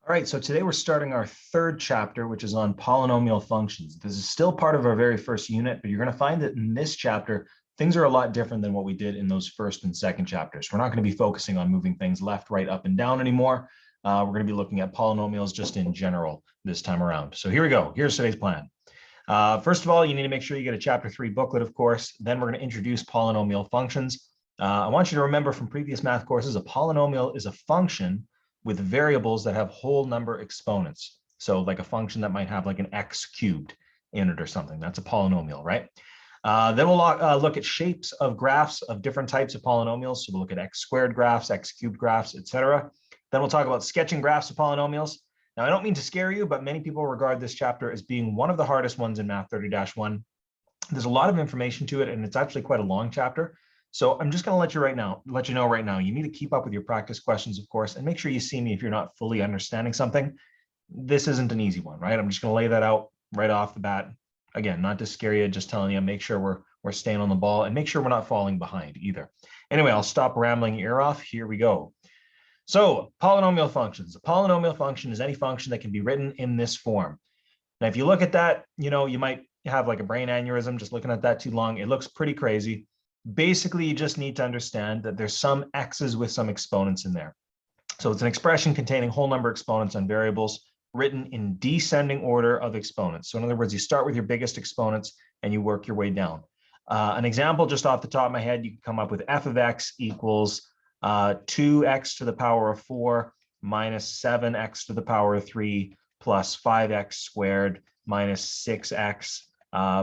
All right, so today we're starting our third chapter, which is on polynomial functions. This is still part of our very first unit, but you're going to find that in this chapter, things are a lot different than what we did in those first and second chapters. We're not going to be focusing on moving things left, right, up, and down anymore. We're going to be looking at polynomials just in general this time around. So here we go. Here's today's plan. First of all, you need to make sure you get a chapter 3 booklet, of course. Then we're going to introduce polynomial functions. I want you to remember from previous math courses, a polynomial is a function with variables that have whole number exponents. So like a function that might have like an x cubed in it or something. That's a polynomial, right? Then we'll look at shapes of graphs of different types of polynomials. So we'll look at x squared graphs, x cubed graphs, etc. Then we'll talk about sketching graphs of polynomials. Now, I don't mean to scare you, but many people regard this chapter as being one of the hardest ones in Math 30-1. There's a lot of information to it, and it's actually quite a long chapter. So I'm just going to let you know right now, you need to keep up with your practice questions, of course, and make sure you see me if you're not fully understanding something. This isn't an easy one, right? I'm just going to lay that out right off the bat. Again, not to scare you, just telling you, make sure we're staying on the ball and make sure we're not falling behind either. Anyway, I'll stop rambling your ear off. Here we go. So polynomial functions. A polynomial function is any function that can be written in this form. Now, if you look at that, you might have like a brain aneurysm just looking at that too long. It looks pretty crazy. Basically, you just need to understand that there's some x's with some exponents in there. So it's an expression containing whole number exponents on variables written in descending order of exponents. So in other words, you start with your biggest exponents and you work your way down. An example just off the top of my head, you can come up with f of x equals 2x to the power of 4 minus 7x to the power of 3 plus 5x squared minus 6x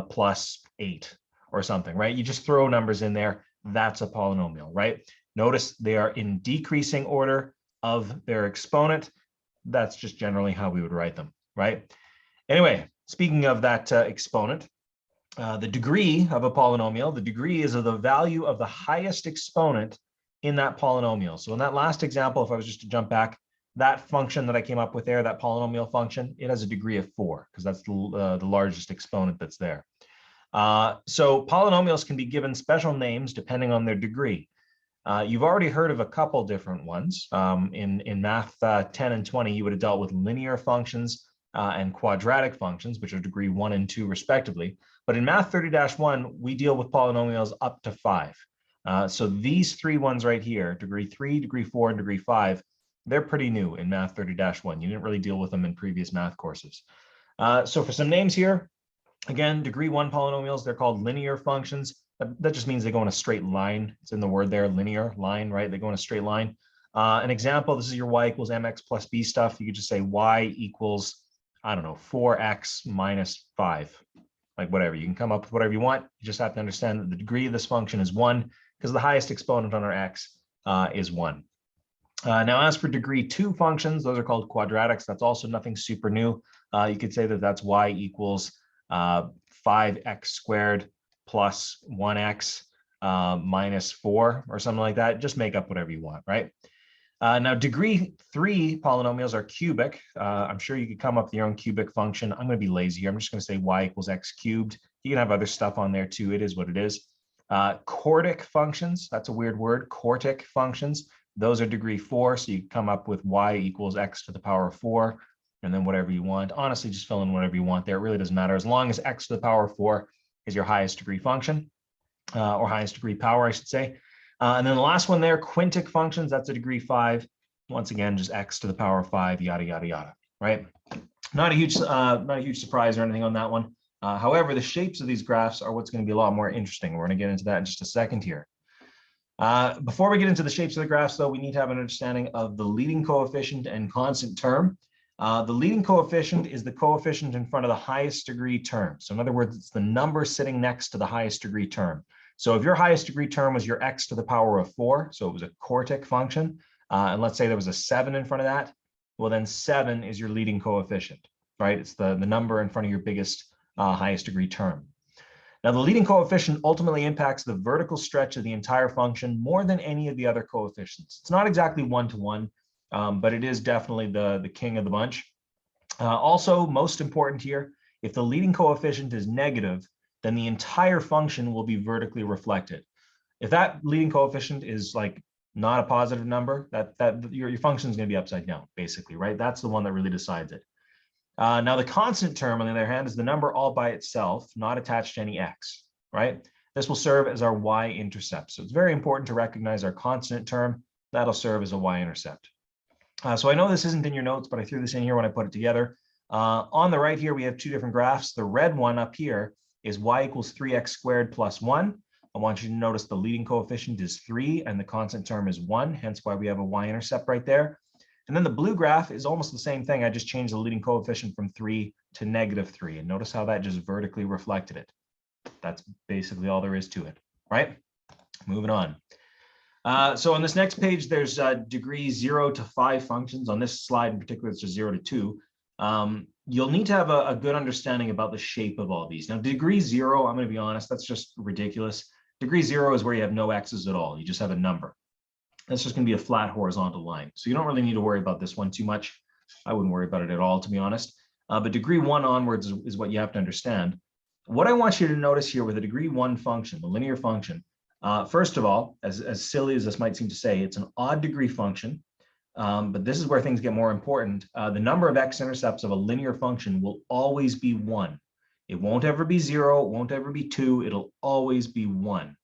plus 8. Or something, right? You just throw numbers in there. That's a polynomial, right? Notice they are in decreasing order of their exponent. That's just generally how we would write them, right? Anyway, speaking of that exponent, the degree of a polynomial, the degree is of the value of the highest exponent in that polynomial. So in that last example, if I was just to jump back, that function that I came up with there, that polynomial function, it has a degree of 4 because that's the largest exponent that's there. So polynomials can be given special names depending on their degree. You've already heard of a couple different ones. In math 10 and 20, you would have dealt with linear functions and quadratic functions, which are degree 1 and 2 respectively. But in math 30-1, we deal with polynomials up to 5. So these three ones right here, degree 3, degree 4, and degree 5, they're pretty new in math 30-1. You didn't really deal with them in previous math courses. So for some names here, again, degree 1 polynomials, they're called linear functions. That just means they go in a straight line. It's in the word there, linear line, right? They go in a straight line. An example, this is your y equals mx plus b stuff. You could just say y equals, I don't know, 4x minus 5. Like whatever, you can come up with whatever you want. You just have to understand that the degree of this function is 1 because the highest exponent on our x is 1. Now, as for degree 2 functions, those are called quadratics. That's also nothing super new. You could say that that's y equals 5x squared plus 1x minus 4 or something like that. Just make up whatever you want, right? Now, degree 3 polynomials are cubic. I'm sure you could come up with your own cubic function. I'm going to be lazy here. I'm just going to say y equals x cubed. You can have other stuff on there too. It is what it is. Quartic functions, that's a weird word, quartic functions. Those are degree 4. So you come up with y equals x to the power of 4. And then whatever you want. Honestly, just fill in whatever you want there. It really doesn't matter. As long as x to the power of 4 is your highest degree function, or highest degree power, I should say. And then the last one there, quintic functions, that's a degree 5. Once again, just x to the power of 5, yada, yada, yada, right? Not a huge surprise or anything on that one. However, the shapes of these graphs are what's going to be a lot more interesting. We're going to get into that in just a second here. Before we get into the shapes of the graphs, though, we need to have an understanding of the leading coefficient and constant term. The leading coefficient is the coefficient in front of the highest degree term. So in other words, it's the number sitting next to the highest degree term. So if your highest degree term was your x to the power of 4, so it was a quartic function, and let's say there was a 7 in front of that, well then 7 is your leading coefficient, right? It's the number in front of your biggest highest degree term. Now the leading coefficient ultimately impacts the vertical stretch of the entire function more than any of the other coefficients. It's not exactly one-to-one, but it is definitely the king of the bunch. Also, most important here, if the leading coefficient is negative, then the entire function will be vertically reflected. If that leading coefficient is like not a positive number, that your function is going to be upside down, basically, right? That's the one that really decides it. Now, the constant term, on the other hand, is the number all by itself, not attached to any x, right? This will serve as our y-intercept. So it's very important to recognize our constant term. That'll serve as a y-intercept. So I know this isn't in your notes, but I threw this in here when I put it together. On the right here, we have two different graphs. The red one up here is y equals 3x squared plus 1. I want you to notice the leading coefficient is 3 and the constant term is 1, hence why we have a y-intercept right there. And then the blue graph is almost the same thing. I just changed the leading coefficient from 3 to -3. And notice how that just vertically reflected it. That's basically all there is to it, right? Moving on. So on this next page, there's degree 0 to 5 functions. On this slide in particular, it's just 0 to 2. You'll need to have a good understanding about the shape of all these. Now, degree 0, I'm going to be honest, that's just ridiculous. Degree 0 is where you have no x's at all. You just have a number. That's just going to be a flat horizontal line. So you don't really need to worry about this one too much. I wouldn't worry about it at all, to be honest. But degree 1 onwards is what you have to understand. What I want you to notice here with a degree 1 function, the linear function, first of all, as silly as this might seem to say, it's an odd degree function. But this is where things get more important. The number of x-intercepts of a linear function will always be 1. It won't ever be 0, it won't ever be 2, it'll always be 1.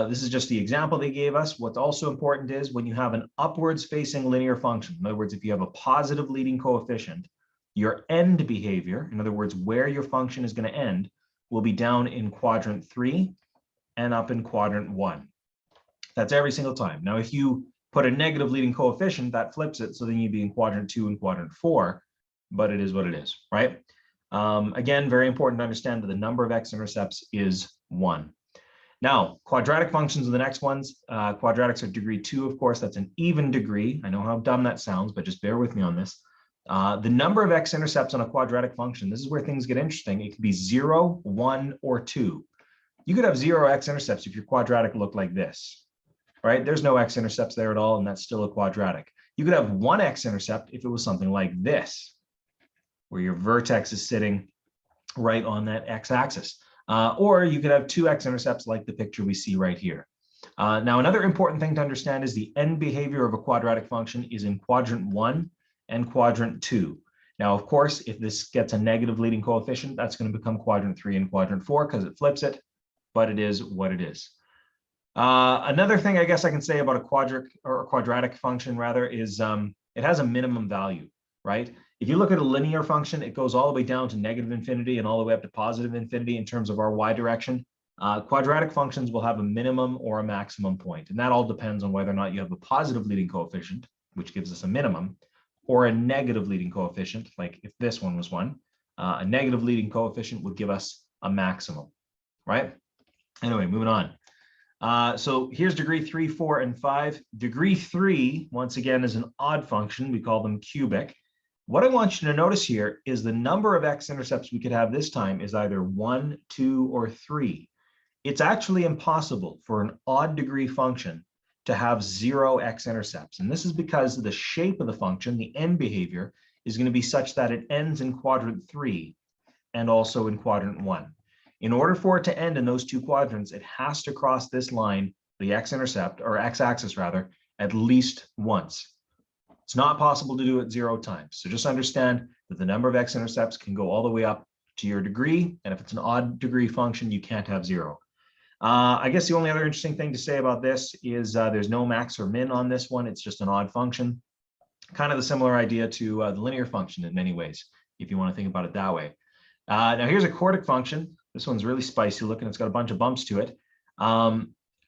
This is just the example they gave us. What's also important is when you have an upwards facing linear function, in other words, if you have a positive leading coefficient, your end behavior, in other words, where your function is going to end, will be down in quadrant 3 and up in quadrant 1. That's every single time. Now, if you put a negative leading coefficient, that flips it, so then you'd be in quadrant 2 and quadrant 4, but it is what it is, right? Again, very important to understand that the number of x-intercepts is 1. Now, quadratic functions are the next ones. Quadratics are degree 2, of course, that's an even degree. I know how dumb that sounds, but just bear with me on this. The number of x-intercepts on a quadratic function, this is where things get interesting. It could be 0, 1, or 2. You could have 0 x-intercepts if your quadratic looked like this, right? There's no x-intercepts there at all, and that's still a quadratic. You could have 1 x-intercept if it was something like this, where your vertex is sitting right on that x-axis. Or you could have 2 x-intercepts like the picture we see right here. Now, another important thing to understand is the end behavior of a quadratic function is in quadrant 1 and quadrant 2. Now, of course, if this gets a negative leading coefficient, that's going to become quadrant 3 and quadrant 4 because it flips it, but it is what it is. Another thing I guess I can say about a quadratic function rather is it has a minimum value, right? If you look at a linear function, it goes all the way down to -infinity and all the way up to positive infinity in terms of our y direction. Quadratic functions will have a minimum or a maximum point, and that all depends on whether or not you have a positive leading coefficient, which gives us a minimum, or a negative leading coefficient, like if this one was 1. A negative leading coefficient would give us a maximum, right? Anyway, moving on. So here's degree 3, 4, and 5. Degree 3, once again, is an odd function. We call them cubic. What I want you to notice here is the number of x-intercepts we could have this time is either 1, 2, or 3. It's actually impossible for an odd degree function to have 0 x-intercepts. And this is because the shape of the function, the end behavior, is going to be such that it ends in quadrant 3 and also in quadrant 1. In order for it to end in those two quadrants, it has to cross this line, the x-intercept, or x-axis rather, at least once. It's not possible to do it 0 times. So just understand that the number of x-intercepts can go all the way up to your degree. And if it's an odd degree function, you can't have 0. I guess the only other interesting thing to say about this is there's no max or min on this one. It's just an odd function. Kind of the similar idea to the linear function in many ways, if you want to think about it that way. Now here's a quartic function. This one's really spicy looking. It's got a bunch of bumps to it.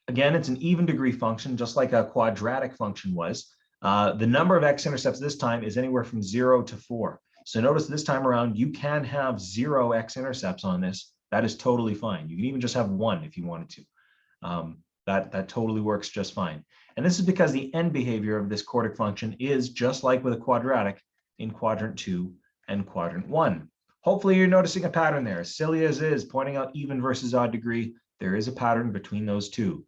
Again, it's an even degree function, just like a quadratic function was. The number of x-intercepts this time is anywhere from 0 to 4. So notice this time around, you can have 0 x-intercepts on this. That is totally fine. You can even just have 1 if you wanted to. That totally works just fine. And this is because the end behavior of this quartic function is just like with a quadratic in quadrant 2 and quadrant 1. Hopefully you're noticing a pattern there. As silly as it is, pointing out even versus odd degree, there is a pattern between those two.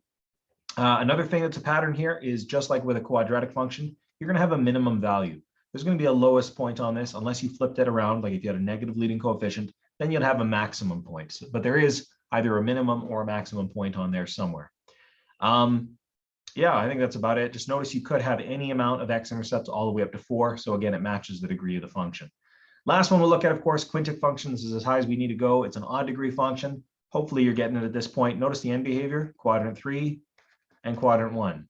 Another thing that's a pattern here is just like with a quadratic function, you're going to have a minimum value. There's going to be a lowest point on this unless you flipped it around, like if you had a negative leading coefficient, then you'd have a maximum point. But there is either a minimum or a maximum point on there somewhere. Yeah, I think that's about it. Just notice you could have any amount of x-intercepts all the way up to 4. So again, it matches the degree of the function. Last one we'll look at, of course, quintic function. This is as high as we need to go. It's an odd degree function. Hopefully you're getting it at this point. Notice the end behavior, quadrant 3 and quadrant 1.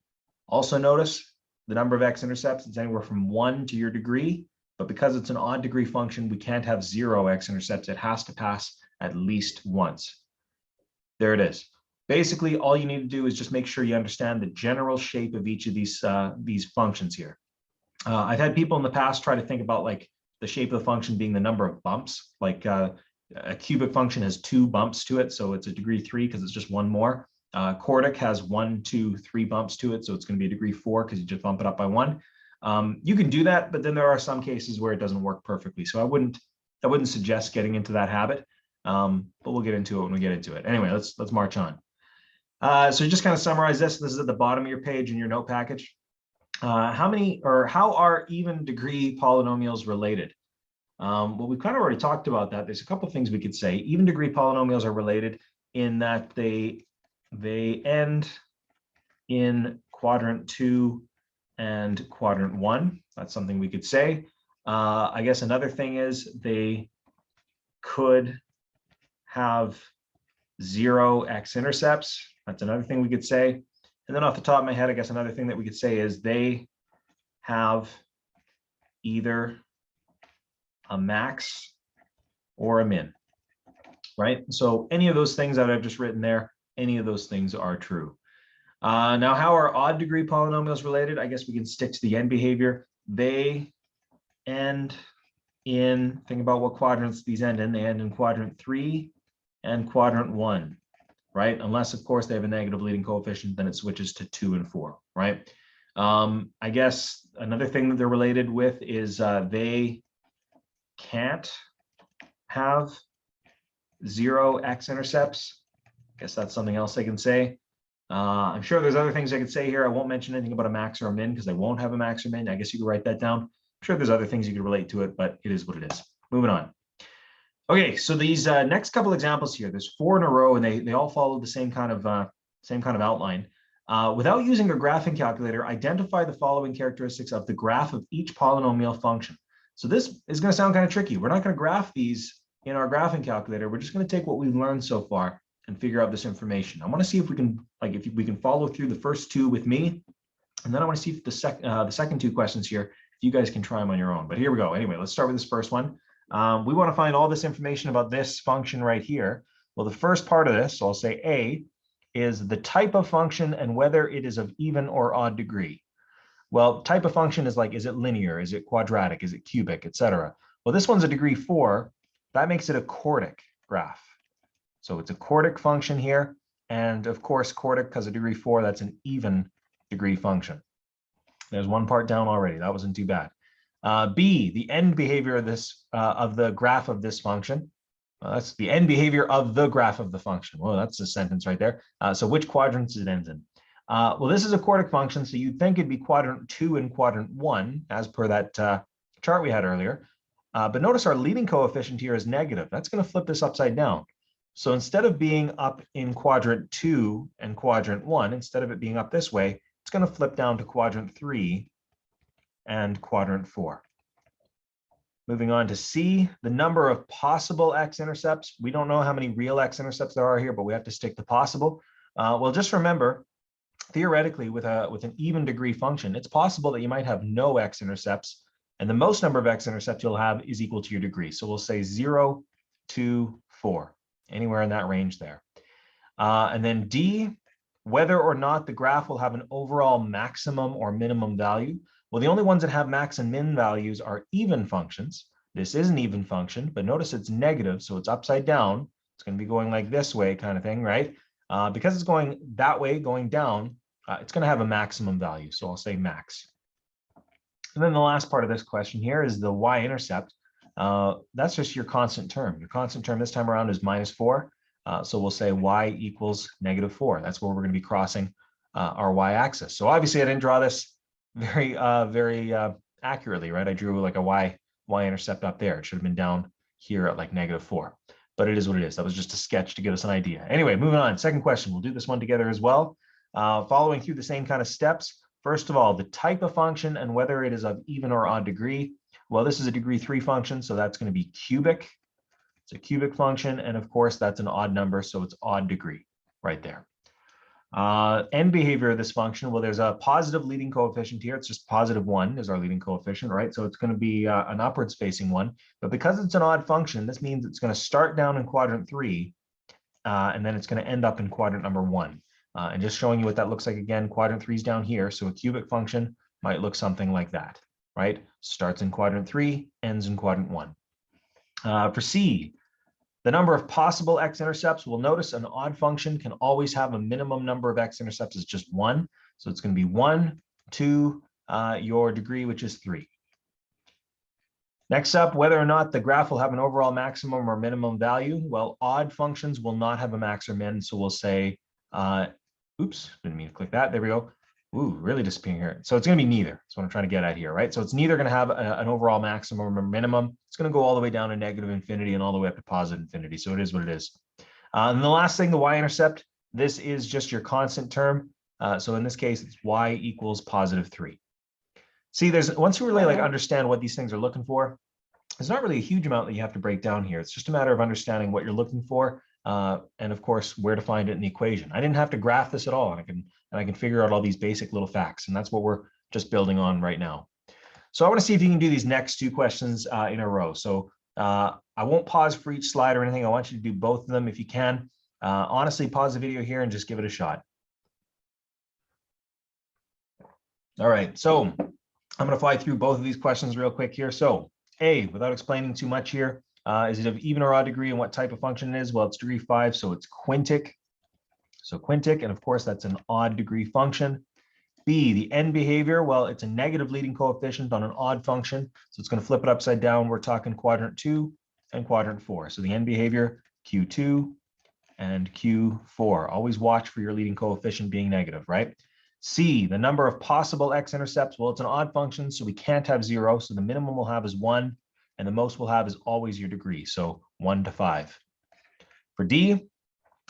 Also notice the number of x-intercepts. It's anywhere from 1 to your degree. But because it's an odd degree function, we can't have 0 x-intercepts. It has to pass at least once. There it is. Basically, all you need to do is just make sure you understand the general shape of each of these functions here. I've had people in the past try to think about like the shape of the function being the number of bumps. Like a cubic function has 2 bumps to it, so it's a degree 3 because it's just one more. Quartic has 1, 2, 3 bumps to it, so it's going to be a degree 4 because you just bump it up by 1. You can do that, but then there are some cases where it doesn't work perfectly. So I wouldn't suggest getting into that habit. But we'll get into it when we get into it. Anyway, let's march on. So just kind of summarize this. This is at the bottom of your page in your note package. How are even degree polynomials related? Well, we've kind of already talked about that. There's a couple of things we could say. Even degree polynomials are related in that they end in quadrant 2 and quadrant 1. That's something we could say. I guess another thing is they could have 0 x-intercepts. That's another thing we could say. And then off the top of my head, I guess another thing that we could say is they have either a max or a min, right? So any of those things that I've just written there, any of those things are true. Now, how are odd degree polynomials related? I guess we can stick to the end behavior. They end in, think about what quadrants these end in. They end in quadrant 3 and quadrant 1, right? Unless, of course, they have a negative leading coefficient, then it switches to 2 and 4, right? I guess another thing that they're related with is they can't have 0 x-intercepts. I guess that's something else they can say. I'm sure there's other things I could say here. I won't mention anything about a max or a min because they won't have a max or min. I guess you could write that down. I'm sure there's other things you could relate to it, but it is what it is. Moving on. Okay, so these next couple examples here, there's 4 in a row, and they all follow the same kind of outline. Without using a graphing calculator, identify the following characteristics of the graph of each polynomial function. So this is going to sound kind of tricky. We're not going to graph these in our graphing calculator. We're just going to take what we've learned so far and figure out this information. I want to see if we can, if we can follow through the first 2 with me, and then I want to see if the second 2 questions here, if you guys can try them on your own. But here we go. Anyway, let's start with this first one. We want to find all this information about this function right here. Well, the first part of this, so I'll say A, is the type of function and whether it is of even or odd degree. Well, type of function is like, is it linear? Is it quadratic? Is it cubic, etc.? Well, this one's a degree 4. That makes it a quartic graph. So it's a quartic function here. And of course, quartic, because of degree 4, that's an even degree function. There's one part down already. That wasn't too bad. B, the end behavior of this of the graph of this function. That's the end behavior of the graph of the function. Well, that's a sentence right there. So which quadrants it ends in? Well, this is a quartic function, so you'd think it'd be quadrant 2 and quadrant 1, as per that chart we had earlier. But notice our leading coefficient here is negative. That's going to flip this upside down. So instead of being up in quadrant 2 and quadrant 1, instead of it being up this way, it's going to flip down to quadrant 3 and quadrant 4. Moving on to C, the number of possible x-intercepts. We don't know how many real x-intercepts there are here, but we have to stick to possible. Well, just remember, theoretically, with an even degree function, it's possible that you might have no x-intercepts, and the most number of x-intercepts you'll have is equal to your degree. So we'll say 0 to 4, anywhere in that range there. And then D, whether or not the graph will have an overall maximum or minimum value. Well, the only ones that have max and min values are even functions. This is an even function, but notice it's negative, so it's upside down. It's going to be going like this way kind of thing, right? Because it's going that way, going down, it's going to have a maximum value, so I'll say max. And then the last part of this question here is the y-intercept. That's just your constant term. Your constant term this time around is -4. So we'll say y equals -4. That's where we're going to be crossing our y-axis. So obviously I didn't draw this very accurately, right? I drew like a y-intercept up there. It should have been down here at like -4, but it is what it is. That was just a sketch to give us an idea. Anyway, moving on. Second question. We'll do this one together as well. Following through the same kind of steps, first of all, the type of function and whether it is of even or odd degree. Well, this is a degree 3 function, so that's going to be cubic. It's a cubic function, and of course, that's an odd number, so it's odd degree right there. End behavior of this function, well, there's a positive leading coefficient here. It's just positive 1 is our leading coefficient, right? So it's going to be an upwards facing one. But because it's an odd function, this means it's going to start down in quadrant 3, and then it's going to end up in quadrant number 1. And just showing you what that looks like again, quadrant 3 is down here. So a cubic function might look something like that, right? Starts in quadrant 3, ends in quadrant 1. For C, the number of possible x-intercepts, we'll notice an odd function can always have a minimum number of x-intercepts is just 1. So it's going to be 1 to your degree, which is 3. Next up, whether or not the graph will have an overall maximum or minimum value. Well, odd functions will not have a max or min. So we'll say, oops, didn't mean to click that. There we go. Ooh, really disappearing here. So it's going to be neither. That's what I'm trying to get at here, right? So it's neither going to have an overall maximum or minimum. It's going to go all the way down to negative infinity and all the way up to positive infinity. So it is what it is. And the last thing, the y-intercept, this is just your constant term. So in this case, it's y equals positive 3. See, once you really understand what these things are looking for, there's not really a huge amount that you have to break down here. It's just a matter of understanding what you're looking for. And of course, where to find it in the equation. I didn't have to graph this at all. And I can figure out all these basic little facts. And that's what we're just building on right now. So I want to see if you can do these next 2 questions in a row. So I won't pause for each slide or anything. I want you to do both of them if you can. Honestly, pause the video here and just give it a shot. All right, so I'm going to fly through both of these questions real quick here. So A, without explaining too much here, is it of even or odd degree and what type of function it is? Well, it's degree 5, so it's quintic. So quintic, and of course, that's an odd degree function. B, the end behavior, well, it's a negative leading coefficient on an odd function. So it's going to flip it upside down. We're talking quadrant 2 and quadrant 4. So the end behavior, Q2 and Q4. Always watch for your leading coefficient being negative, right? C, the number of possible x-intercepts, well, it's an odd function, so we can't have 0. So the minimum we'll have is 1, and the most we'll have is always your degree. So 1 to 5. For D,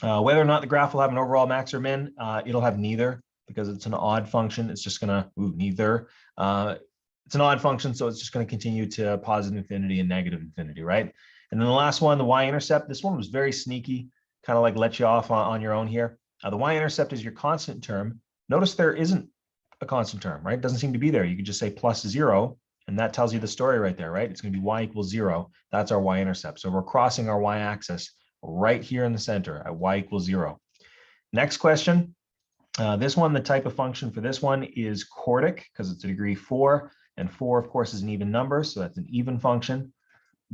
whether or not the graph will have an overall max or min, it'll have neither because it's an odd function. It's just going to neither. It's an odd function, so it's just going to continue to positive infinity and negative infinity, right? And then the last one, the y-intercept. This one was very sneaky, kind of like let you off on your own here. The y-intercept is your constant term. Notice there isn't a constant term, right? It doesn't seem to be there. You could just say plus 0, and that tells you the story right there, right? It's going to be y equals 0. That's our y-intercept. So we're crossing our y-axis right here in the center at y equals 0. Next question. This one, the type of function for this one is quartic because it's a degree 4, and 4, of course, is an even number, so that's an even function.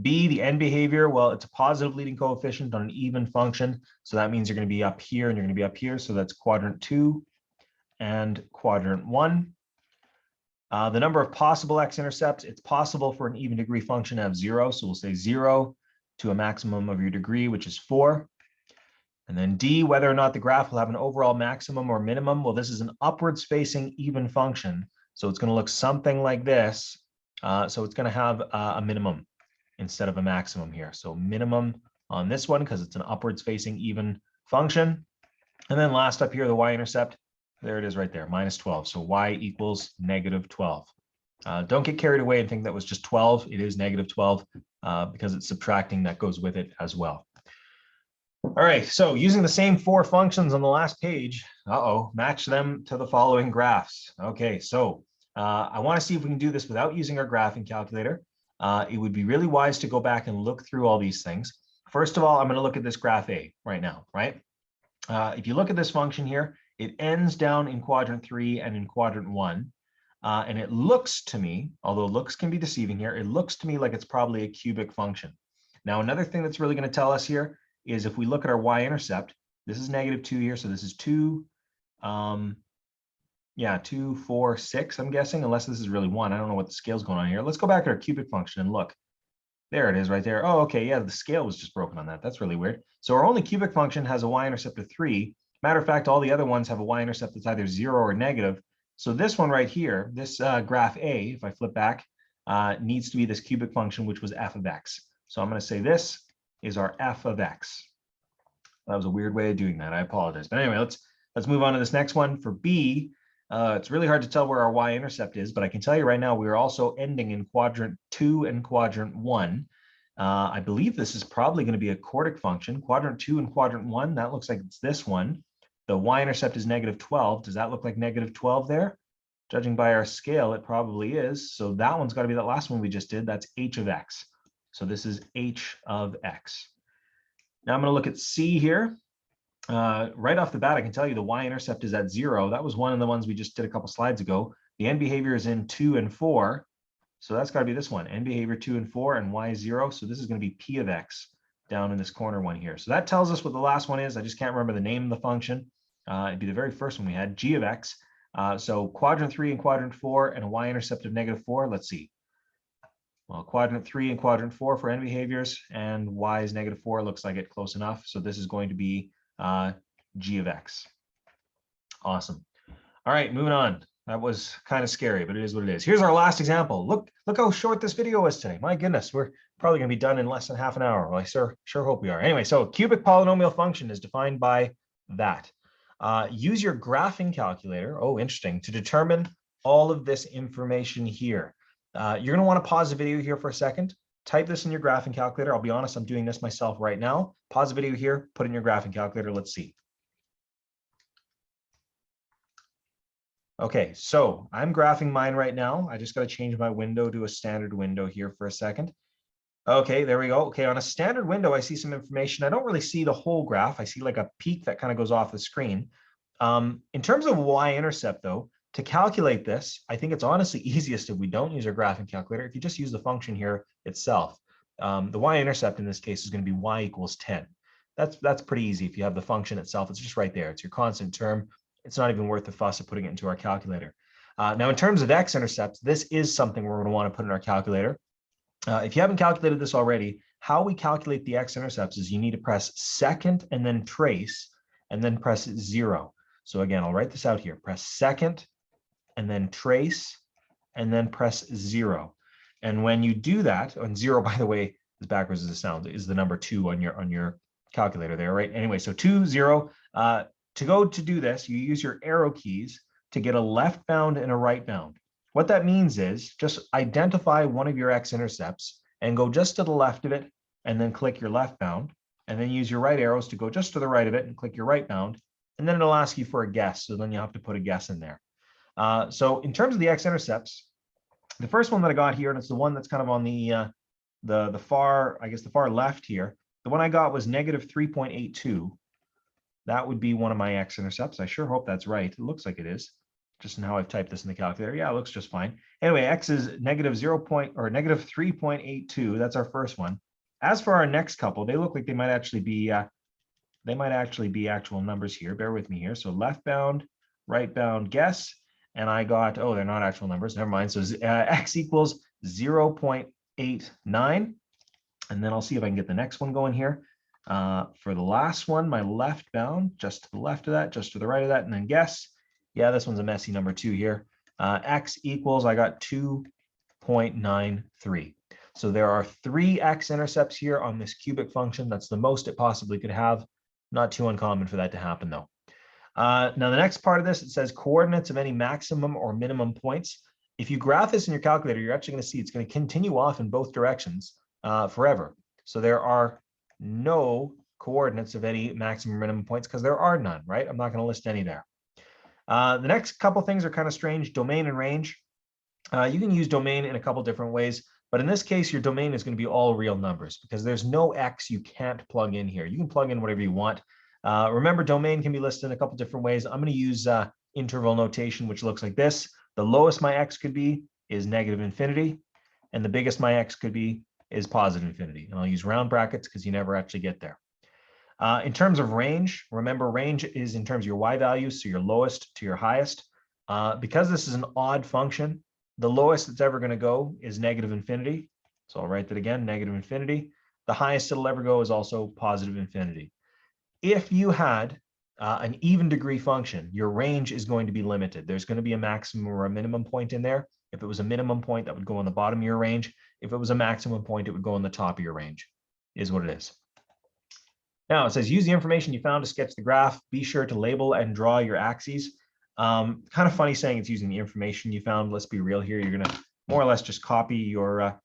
B, the end behavior, well, it's a positive leading coefficient on an even function, so that means you're going to be up here and you're going to be up here, so that's quadrant 2 and quadrant 1. The number of possible x-intercepts, it's possible for an even degree function to have 0, so we'll say 0 to a maximum of your degree, which is 4. And then D, whether or not the graph will have an overall maximum or minimum. Well, this is an upwards facing even function. So it's going to look something like this. So it's going to have a minimum instead of a maximum here. So minimum on this one because it's an upwards facing even function. And then last up here, the y-intercept. There it is right there, minus 12. So y equals negative 12. Don't get carried away and think that was just 12. It is negative 12 because it's subtracting that goes with it as well. All right, so using the same 4 functions on the last page, match them to the following graphs. Okay, so I want to see if we can do this without using our graphing calculator. It would be really wise to go back and look through all these things. First of all, I'm going to look at this graph A right now, right? If you look at this function here, it ends down in quadrant 3 and in quadrant 1. And it looks to me, although looks can be deceiving here, it looks to me like it's probably a cubic function. Now, another thing that's really going to tell us here is if we look at our y-intercept, this is negative 2 here, so this is 2, 2, 4, 6, I'm guessing, unless this is really 1. I don't know what the scale's going on here. Let's go back to our cubic function and look. There it is right there. Oh, okay, yeah, the scale was just broken on that. That's really weird. So our only cubic function has a y-intercept of 3. Matter of fact, all the other ones have a y-intercept that's either 0 or negative. So this one right here, this graph A, if I flip back, needs to be this cubic function, which was f of x. So I'm going to say this is our f of x. That was a weird way of doing that. I apologize. But anyway, Let's move on to this next one. For B, it's really hard to tell where our y-intercept is, but I can tell you right now, we are also ending in quadrant 2 and quadrant 1. I believe this is probably going to be a quartic function. Quadrant 2 and quadrant 1, that looks like it's this one. The y-intercept is -12. Does that look like -12 there? Judging by our scale, it probably is. So that one's got to be that last one we just did. That's h of x. So this is h of x. Now I'm going to look at C here. Right off the bat, I can tell you the y-intercept is at 0. That was one of the ones we just did a couple slides ago. The end behavior is in 2 and 4. So that's got to be this one, end behavior 2 and 4 and y 0. So this is going to be p of x down in this corner one here. So that tells us what the last one is. I just can't remember the name of the function. It'd be the very first one we had, g of x. So quadrant 3 and quadrant 4 and a y-intercept of -4. Let's see. Well, quadrant 3 and quadrant 4 for end behaviors, and y is -4. Looks like it close enough. So this is going to be g of x. Awesome. All right, moving on. That was kind of scary, but it is what it is. Here's our last example. Look how short this video was today. My goodness, we're probably going to be done in less than half an hour. Well, I sure hope we are. Anyway, so a cubic polynomial function is defined by that. Use your graphing calculator, oh, interesting, to determine all of this information here. You're going to want to pause the video here for a second. Type this in your graphing calculator. I'll be honest, I'm doing this myself right now. Pause the video here, put in your graphing calculator. Let's see. Okay, so I'm graphing mine right now. I just got to change my window to a standard window here for a second. Okay, there we go. Okay, on a standard window, I see some information. I don't really see the whole graph. I see like a peak that kind of goes off the screen. In terms of y-intercept, though, to calculate this, I think it's honestly easiest if we don't use our graphing calculator. If you just use the function here itself, the y-intercept in this case is going to be y equals 10. That's pretty easy if you have the function itself. It's just right there. It's your constant term. It's not even worth the fuss of putting it into our calculator. Now, in terms of x-intercepts, this is something we're going to want to put in our calculator. If you haven't calculated this already, how we calculate the x-intercepts is you need to press second and then trace and then press 0. So again, I'll write this out here. Press second and then trace and then press 0. And when you do that, and 0, by the way, as backwards as it sounds, is the number 2 on your calculator there, right? Anyway, so 2, 0. To do this, you use your arrow keys to get a left bound and a right bound. What that means is just identify one of your x-intercepts and go just to the left of it and then click your left bound, and then use your right arrows to go just to the right of it and click your right bound, and then it'll ask you for a guess. So then you have to put a guess in there. So in terms of the x-intercepts, the first one that I got here, and it's the one that's kind of on the far, I guess the far left here, the one I got was -3.82. That would be one of my x-intercepts. I sure hope that's right. It looks like it is, just in how I've typed this in the calculator. Yeah, it looks just fine. Anyway, x is -3.82. That's our first one. As for our next couple, they look like they might actually be actual numbers here. Bear with me here. So left bound, right bound, guess, and I got, oh, they're not actual numbers. Never mind. So x equals 0.89, and then I'll see if I can get the next one going here. For the last one, my left bound, just to the left of that, just to the right of that, and then guess. Yeah, this one's a messy number 2 here. X equals, I got 2.93. So there are 3 x-intercepts here on this cubic function. That's the most it possibly could have. Not too uncommon for that to happen, though. Now, the next part of this, it says coordinates of any maximum or minimum points. If you graph this in your calculator, you're actually going to see it's going to continue off in both directions forever. So there are no coordinates of any maximum or minimum points because there are none, right? I'm not going to list any there. The next couple things are kind of strange, domain and range. You can use domain in a couple different ways, but in this case, your domain is going to be all real numbers because there's no x you can't plug in here. You can plug in whatever you want. Remember, domain can be listed in a couple different ways. I'm going to use interval notation, which looks like this. The lowest my x could be is -infinity, and the biggest my x could be is +infinity. And I'll use round brackets because you never actually get there. In terms of range, remember range is in terms of your y values, so your lowest to your highest. Because this is an odd function, the lowest it's ever going to go is -infinity. So I'll write that again, -infinity. The highest it'll ever go is also +infinity. If you had an even degree function, your range is going to be limited. There's going to be a maximum or a minimum point in there. If it was a minimum point, that would go on the bottom of your range. If it was a maximum point, it would go on the top of your range, is what it is. Now it says use the information you found to sketch the graph. Be sure to label and draw your axes. Kind of funny saying it's using the information you found. Let's be real here. You're going to more or less just copy your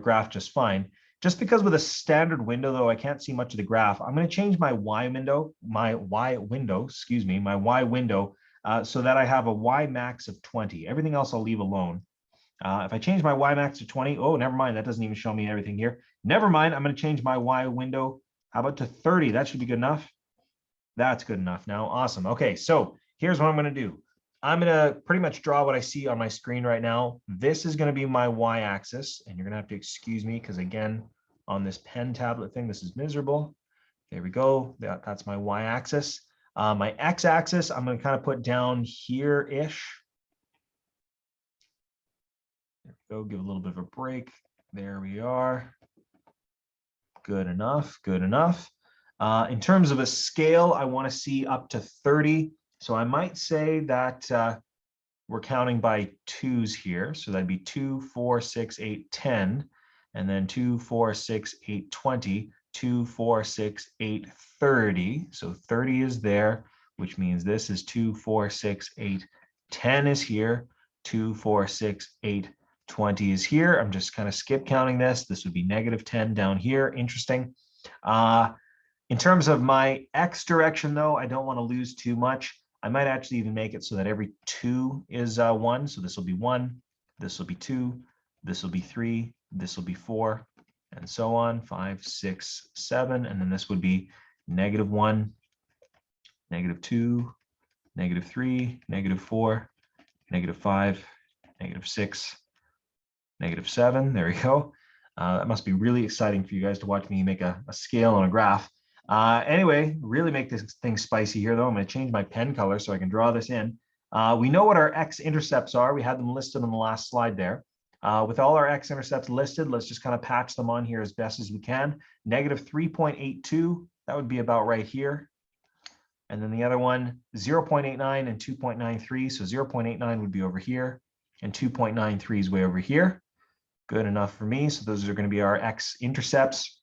graph just fine. Just because with a standard window, though, I can't see much of the graph, I'm going to change my Y window, so that I have a Y max of 20. Everything else I'll leave alone. If I change my Y max to 20, oh, never mind. That doesn't even show me everything here. Never mind. I'm going to change my Y window. How about to 30? That should be good enough. That's good enough now. Awesome. Okay, so here's what I'm going to do. I'm going to pretty much draw what I see on my screen right now. This is going to be my Y-axis, and you're going to have to excuse me because, again, on this pen tablet thing, this is miserable. There we go. That's my Y-axis. My X-axis, I'm going to kind of put down here-ish. There we go. Give a little bit of a break. There we are. Good enough. Good enough. In terms of a scale, I want to see up to 30. So I might say that we're counting by twos here. So that'd be 2, 4, 6, 8, 10. And then 2, 4, 6, 8, 20. 2, 4, 6, 8, 30. So 30 is there, which means this is 2, 4, 6, 8, 10 is here. 2, 4, 6, 8, 20 is here. I'm just kind of skip counting this. This would be negative 10 down here. Interesting. In terms of my X direction, though, I don't want to lose too much. I might actually even make it so that every 2 is 1. So this will be 1, this will be 2, this will be 3, this will be 4, and so on, 5, 6, 7. And then this would be negative 1, negative 2, negative 3, negative 4, negative 5, negative 6, negative 7. There we go. That must be really exciting for you guys to watch me make a scale on a graph. Anyway, really make this thing spicy here, though. I'm going to change my pen color so I can draw this in. We know what our x-intercepts are. We had them listed on the last slide there. With all our x-intercepts listed, let's just kind of patch them on here as best as we can. Negative 3.82, that would be about right here. And then the other one, 0.89 and 2.93. So 0.89 would be over here, and 2.93 is way over here. Good enough for me. So those are going to be our x-intercepts.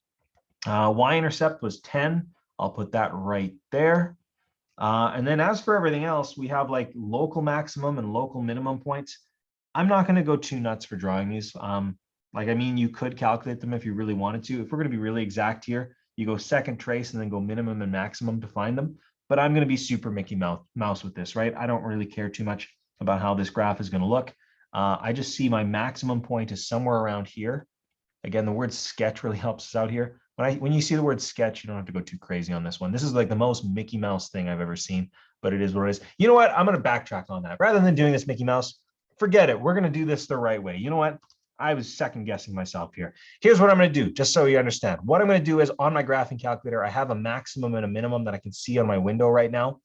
Y-intercept was 10. I'll put that right there. And then as for everything else, we have like local maximum and local minimum points. I'm not going to go too nuts for drawing these. You could calculate them if you really wanted to. If we're going to be really exact here, you go second trace and then go minimum and maximum to find them. But I'm going to be super Mickey Mouse with this, right? I don't really care too much about how this graph is going to look. I just see my maximum point is somewhere around here. Again, the word sketch really helps us out here. When you see the word sketch, you don't have to go too crazy on this one. This is like the most Mickey Mouse thing I've ever seen, but it is what it is. You know what? I'm going to backtrack on that. Rather than doing this Mickey Mouse, forget it. We're going to do this the right way. You know what? I was second guessing myself here. Here's what I'm going to do, just so you understand. What I'm going to do is on my graphing calculator, I have a maximum and a minimum that I can see on my window right now.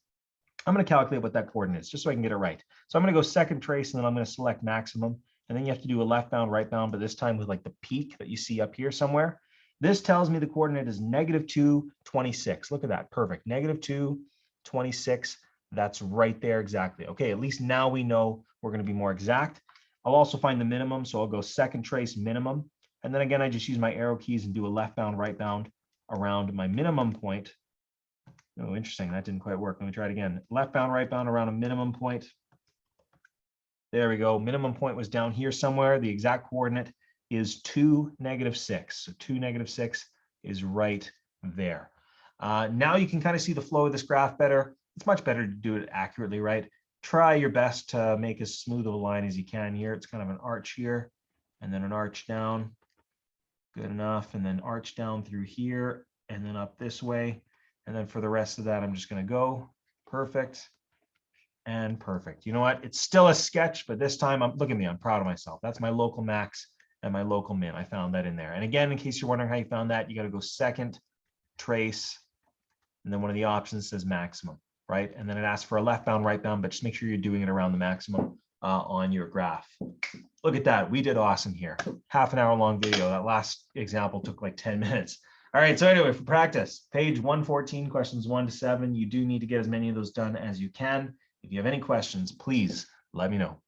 I'm going to calculate what that coordinate is, just so I can get it right. So I'm going to go second trace, and then I'm going to select maximum. And then you have to do a left bound, right bound, but this time with like the peak that you see up here somewhere. This tells me the coordinate is negative 2, 26. Look at that. Perfect. Negative 2, 26. That's right there exactly. Okay, at least now we know we're going to be more exact. I'll also find the minimum. So I'll go second trace minimum. And then again, I just use my arrow keys and do a left bound, right bound around my minimum point. Oh, interesting. That didn't quite work. Let me try it again. Left bound, right bound around a minimum point. There we go. Minimum point was down here somewhere. The exact coordinate is 2, negative 6. So 2, negative 6 is right there. Now you can kind of see the flow of this graph better. It's much better to do it accurately, right? Try your best to make as smooth of a line as you can here. It's kind of an arch here, and then an arch down. Good enough. And then arch down through here, and then up this way. And then for the rest of that, I'm just going to go. Perfect. And perfect. You know what? It's still a sketch, but this time, look at me. I'm proud of myself. That's my local max and my local min. I found that in there. And again, in case you're wondering how you found that, you got to go second, trace, and then one of the options says maximum, right? And then it asks for a left bound, right bound, but just make sure you're doing it around the maximum on your graph. Look at that. We did awesome here. Half an hour long video. That last example took like 10 minutes. All right, so anyway, for practice, page 114, questions 1 to 7. You do need to get as many of those done as you can. If you have any questions, please let me know.